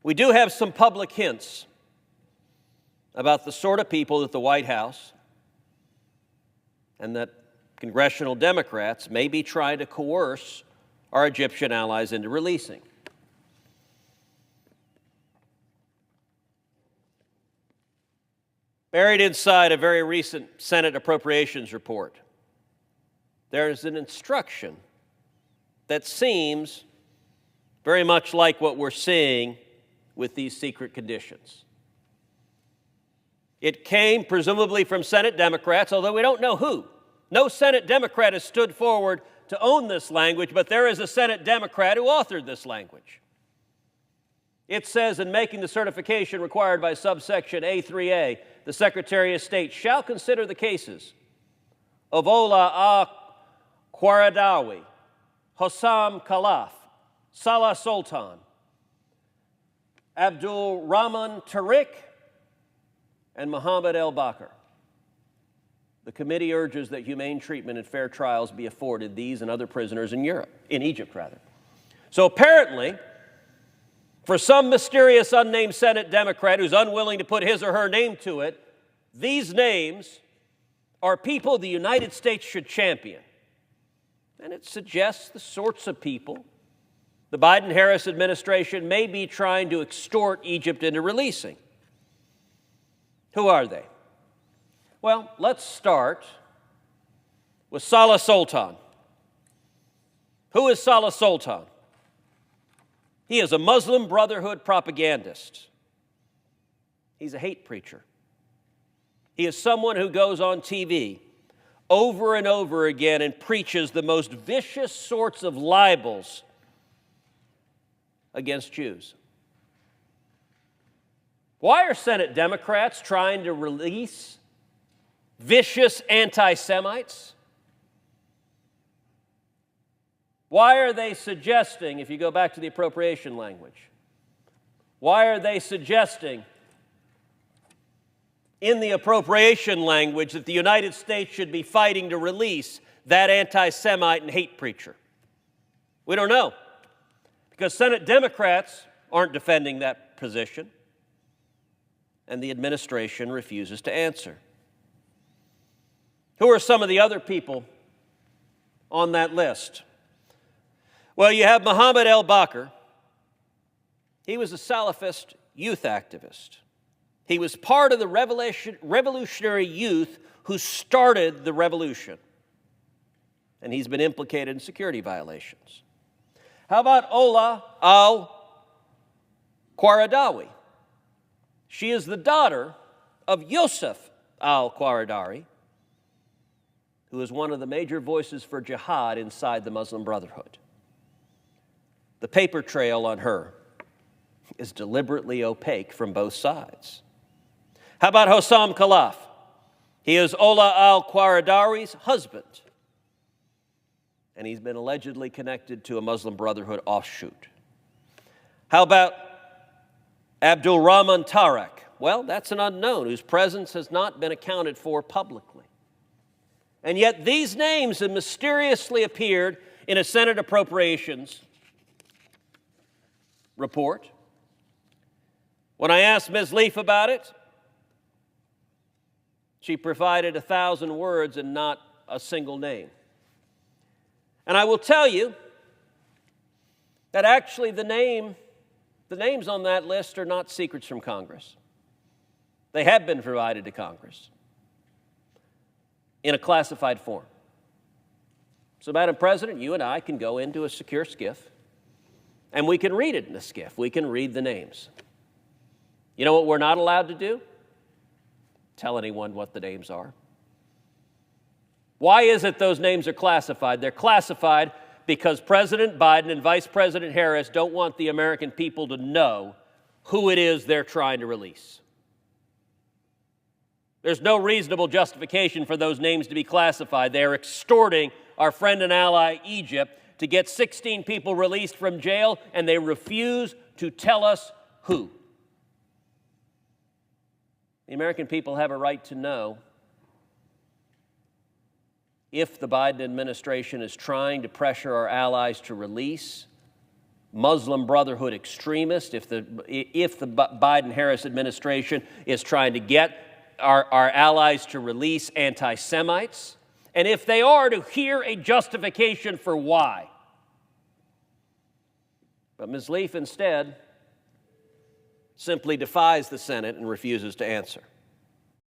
We do have some public hints about the sort of people that the White House and that congressional Democrats may be trying to coerce our Egyptian allies into releasing. Buried inside a very recent Senate Appropriations report, there is an instruction that seems very much like what we're seeing with these secret conditions. It came presumably from Senate Democrats, although we don't know who. No Senate Democrat has stood forward to own this language, but there is a Senate Democrat who authored this language. It says, in making the certification required by subsection A3A, the Secretary of State shall consider the cases of Ola al-Qaradawi, Hossam Khalaf, Salah Sultan, Abdul Rahman Tariq, and Mohammed el-Bakr. The committee urges that humane treatment and fair trials be afforded these and other prisoners in Egypt. So apparently, for some mysterious unnamed Senate Democrat who's unwilling to put his or her name to it, these names are people the United States should champion. And it suggests the sorts of people the Biden-Harris administration may be trying to extort Egypt into releasing. Who are they? Well, let's start with Salah Sultan. Who is Salah Sultan? He is a Muslim Brotherhood propagandist. He's a hate preacher. He is someone who goes on TV over and over again and preaches the most vicious sorts of libels against Jews. Why are Senate Democrats trying to release vicious anti-Semites? Why are they suggesting, if you go back to the appropriation language, why are they suggesting in the appropriation language that the United States should be fighting to release that anti-Semite and hate preacher? We don't know, because Senate Democrats aren't defending that position, and the administration refuses to answer. Who are some of the other people on that list? Well, you have Mohammed el-Bakr. He was a Salafist youth activist. He was part of the revolutionary youth who started the revolution, and he's been implicated in security violations. How about Ola al-Qaradawi? She is the daughter of Yusuf al-Qaradawi, who is one of the major voices for jihad inside the Muslim Brotherhood. The paper trail on her is deliberately opaque from both sides. How about Hossam Khalaf? He is Ola al-Qaradawi's husband, and he's been allegedly connected to a Muslim Brotherhood offshoot. How about Abdul Rahman Tariq? Well, that's an unknown whose presence has not been accounted for publicly. And yet these names have mysteriously appeared in a Senate Appropriations report. When I asked Ms. Leaf about it, she provided 1,000 words and not a single name. And I will tell you that actually the names on that list are not secrets from Congress. They have been provided to Congress in a classified form. So, Madam President, you and I can go into a secure SCIF, and we can read it in the SCIF. We can read the names. You know what we're not allowed to do? Tell anyone what the names are. Why is it those names are classified? They're classified because President Biden and Vice President Harris don't want the American people to know who it is they're trying to release. There's no reasonable justification for those names to be classified. They are extorting our friend and ally Egypt to get 16 people released from jail, and they refuse to tell us who. The American people have a right to know if the Biden administration is trying to pressure our allies to release Muslim Brotherhood extremist, if the Biden-Harris administration is trying to get our allies to release anti-Semites, and if they are, to hear a justification for why. But Ms. Leaf instead simply defies the Senate and refuses to answer.